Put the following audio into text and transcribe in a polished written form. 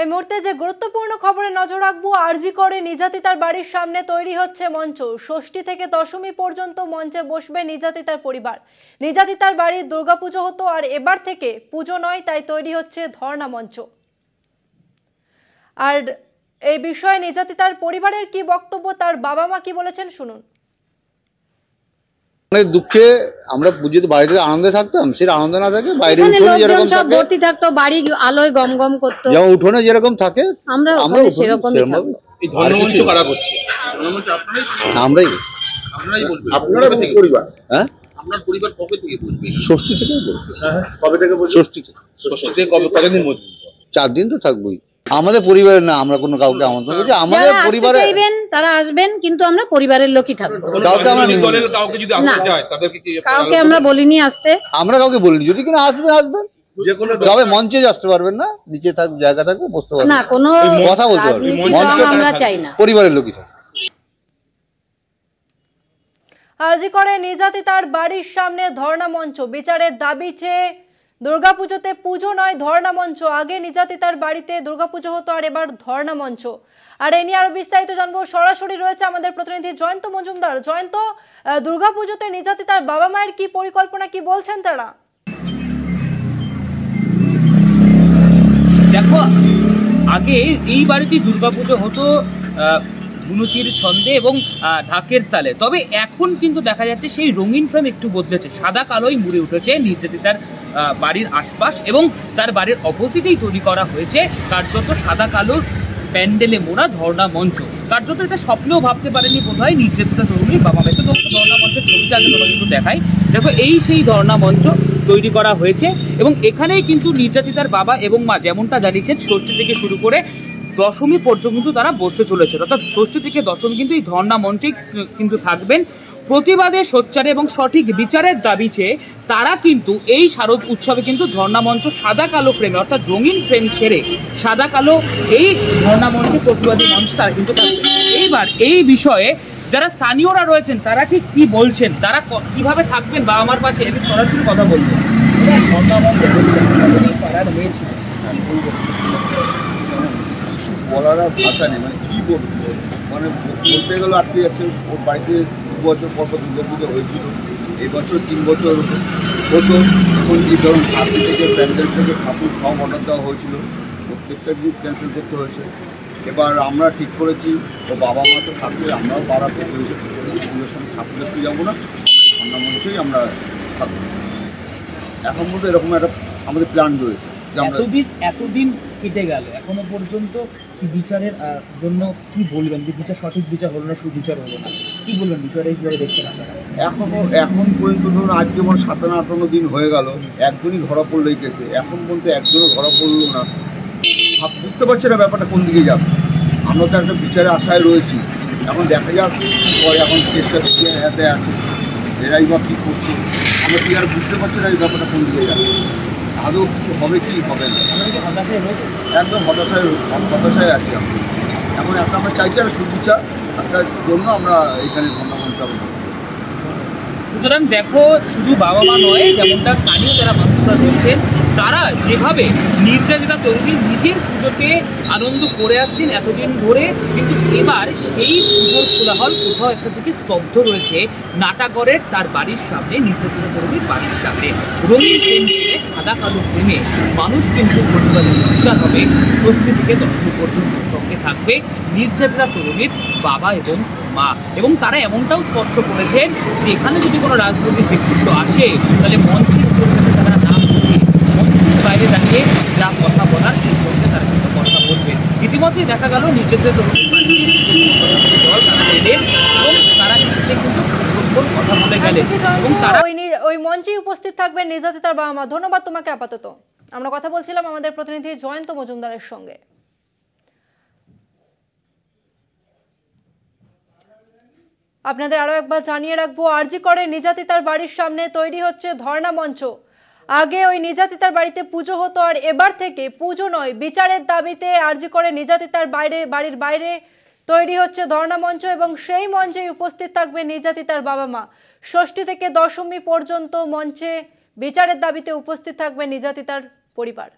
এই মুহূর্তে যে গুরুত্বপূর্ণ খবরে নজর রাখবো, আরজি করে নির্যাতিতার বাড়ির সামনে তৈরি হচ্ছে মঞ্চ। ষষ্ঠী থেকে দশমী পর্যন্ত মঞ্চে বসবে নির্যাতিতার পরিবার। নির্যাতিতার বাড়ির দুর্গাপুজো হতো, আর এবার থেকে পুজো নয়, তাই তৈরি হচ্ছে ধর্ণা মঞ্চ। আর এই বিষয়ে নির্যাতিতার পরিবারের কি বক্তব্য, তার বাবা মা কি বলেছেন, শুনুন। অনেক দুঃখে আমরা পুজোতে বাড়িতে আনন্দে থাকতাম, সেটা আনন্দ না থাকে বাইরে উঠোনে যেরকম থাকে ভর্তি থাকতো, বাড়ি আলোয় গমগম করতো, যেমন উঠোনে যেরকম থাকে আমরা সেরকম এই ধর্মমঞ্চ কারা করছে? আমরাই। আপনারা পরিবার? হ্যাঁ, আপনার পরিবার কবে থেকে বলবে? ষষ্ঠী থেকে বলবে। কবে থেকে বলবে? ষষ্ঠী থেকে। ষষ্ঠী থেকে কতদিন মধ্যে? 4 দিন তো থাকবোই। আমাদের পরিবারের না, আমরা কোনো কাউকে আমন্ত্রণ করছি, আমাদের পরিবারে তারা আসবেন, কিন্তু আমরা পরিবারের লোকই থাকবো। কাউকে আমরা কাউকে যদি আসতে চায় তাদেরকে কি কাউকে আমরা বলিনি আসতে, আমরা কাউকে বলিনি। যদি কিনা আসবেন আসবেন, যে কোনো তবে মঞ্চে আসতে পারবেন না, নিচে থাক জায়গা থাকবে, বসতে পারবেন না, কোনো কথা বলতে পারবেন, মঞ্চে আমরা চাই না, পরিবারের লোকই থাকবে। আরজি করে নির্যাতিতার বাড়ির সামনে ধর্ণা মঞ্চ, বিচারের দাবি চেয়ে দুর্গাপুজোতে পুজো নয় ধর্ণা মঞ্চ। আগে নির্যাতিতার বাড়িতে দুর্গাপুজো হতো, আর এবার ধর্ণা মঞ্চ। আর এ নিয়ে আরো বিস্তারিত জানবো, সরাসরি রয়েছে আমাদের প্রতিনিধি জয়ন্ত মজুমদার। জয়ন্ত, দুর্গাপুজোতে নির্যাতিতার বাবা মায়ের কি পরিকল্পনা, কি বলছেন তারা? দেখো, আগে এই বাড়িতে দুর্গাপুজো হতো ধুনুচির ছন্দে এবং ঢাকের তালে, তবে এখন কিন্তু দেখা যাচ্ছে সেই রঙিন ফ্রেম একটু বদলেছে, সাদা কালোই মুড়ে উঠেছে নির্যাতিতার বাড়ির আশপাশ, এবং তার বাড়ির অপোজিটেই তৈরি করা হয়েছে কার্যত সাদা কালোর প্যান্ডেলে মোড়া ধর্ণা মঞ্চ। কার্যত এটা স্বপ্নেও ভাবতে পারেনি বোধহয় নির্যাতিতা তরুণীর বাবা মাকে। তো ধর্ণা মঞ্চের ছবিটা আগে তোমাকে একটু দেখাই। দেখো, এই সেই ধর্ণা মঞ্চ তৈরি করা হয়েছে, এবং এখানেই কিন্তু নির্যাতিতার বাবা এবং মা যেমনটা জানিয়েছেন, ষষ্ঠী থেকে শুরু করে দশমী পর্যন্ত কিন্তু তারা বসতে চলেছে। অর্থাৎ ষষ্ঠী থেকে দশমী কিন্তু এই ধর্ণা মঞ্চেই কিন্তু থাকবেন। প্রতিবাদে সোচ্চারে এবং সঠিক বিচারের দাবি চেয়ে তারা কিন্তু এই শারদ উৎসবে কিন্তু ধর্ণা মঞ্চ সাদা কালো ফ্রেমে, অর্থাৎ রঙিন ফ্রেম ছেড়ে সাদা কালো এই ধর্ণা মঞ্চে প্রতিবাদী মঞ্চ তারা কিন্তু থাকবে। এইবার এই বিষয়ে যারা স্থানীয়রা রয়েছেন তারা ঠিক কি বলছেন, তারা কিভাবে থাকবেন বাবা মার পাশে, এটি সরাসরি কথা বলবেন। ধর্ণা মঞ্চ পাড়ার মেয়ে ছিল, বলার আর ভাষা নেই, মানে কি বলবো, মানে বলতে গেলে আটকে যাচ্ছে। ওর বাড়িতে 2 বছর পর দুর্গাপুজো হয়েছিল, এই বছর 3 বছর হতো। এখন এই ধরুন ঠাকুর থেকে প্যান্ডেল থেকে ঠাকুর সব অর্ডার দেওয়া হয়েছিল, প্রত্যেকটা জিনিস ক্যান্সেল করতে হয়েছে। এবার আমরা ঠিক করেছি, ও বাবা মা তো থাকলে আমরাও পাড়াতে পুজোর সঙ্গে ঠাকুর দেখতে যাবো না, আমরা এই ধর্ণা মঞ্চেই আমরা থাকবো। এখন বলতে এরকম একটা আমাদের প্ল্যান রয়েছে। এতদিন কেটে গেল, এখনো পর্যন্ত বিচারের জন্য কি বলবেন, যে বিচার সঠিক বিচার হলো না, সুবিচার হলো না, কি বলবেন বিষয়টা হিসেবে দেখছেন আপনারা? এখন পর্যন্ত ধরুন আজ যেমন 57-58 দিন হয়ে গেল, একজনই ধরা পড়লো এই কেসে, এখন পর্যন্ত একজনও ধরা পড়লো না। বুঝতে পারছি না ব্যাপারটা কোন দিকে যাবে। আমরা তো একটা বিচারের আশায় রয়েছি, এখন দেখা যাক পরে। এখন কেসটা হাতে আছে, এরাই বা কী করছে, আমরা কি আর বুঝতে পারছি না এই ব্যাপারটা কোন দিকে যাবে, আদৌ কিছু হবে কি হবে না। একদম হতাশায় আছি আমরা। এখন একটা আমরা চাইছি আর সুবিচার একটার জন্য আমরা এখানে ধর্ণা মঞ্চ। সুতরাং দেখো, শুধু বাবা মা নয়, যেমনটা স্থানীয় যারা মানুষরা রয়েছেন তারা যেভাবে নির্যাতিতা তরুণী নিজের পুজোতে আনন্দ করে আসছেন এতদিন ধরে, কিন্তু এবার সেই পুজোর কোলাহল কোথাও একটা থেকে স্তব্ধ রয়েছে নাটাগড়ের তার বাড়ির সামনে, নির্যাতিতা তরুণীর বাড়ির সামনে রঙিন ফ্রেম দিয়ে সাদা কালো ফ্রেমে মানুষ কিন্তু প্রতিবাদে উচ্চার হবে। ষষ্ঠী থেকে দশমী পর্যন্ত সঙ্গে থাকবে নির্যাতিতা তরুণীর বাবা এবং মা, এবং তারা এমনটাও স্পষ্ট করেছেন যে এখানে যদি কোনো রাজনৈতিক ব্যক্তিত্ব আসে তাহলে মঞ্চের তারা না বলে মঞ্চের বাইরে দাঁড়িয়ে যা কথা বলার সেই সঙ্গে তারা কিন্তু কথা বলবেন। ইতিমধ্যেই দেখা গেল নির্যাতিতা তরুণীর বাড়িতে দল তারা এলেন এবং তারা এসে কিন্তু কথা বলে গেলেন, এবং তারা ওই মঞ্চে উপস্থিত থাকবেন নির্যাতিতার বাবা মা। ধন্যবাদ তোমাকে। আপাতত আমরা কথা বলছিলাম আমাদের প্রতিনিধি জয়ন্ত মজুমদারের সঙ্গে। আপনাদের আরো একবার জানিয়ে রাখবো, আরজি করে নির্যাতিতার বাড়ির সামনে তৈরি হচ্ছে ধর্ণা মঞ্চ। আগে ওই নির্যাতিতার বাড়িতে পুজো হতো, আর এবার থেকে পুজো নয়, বিচারের দাবিতে আরজি করে নির্যাতিতার বাড়ির বাইরে তৈরি হচ্ছে ধর্ণা মঞ্চ, এবং সেই মঞ্চে উপস্থিত থাকবে নির্যাতিতার বাবা মা। ষষ্ঠী থেকে দশমী পর্যন্ত মঞ্চে বিচারের দাবিতে উপস্থিত থাকবে নির্যাতিতার পরিবার।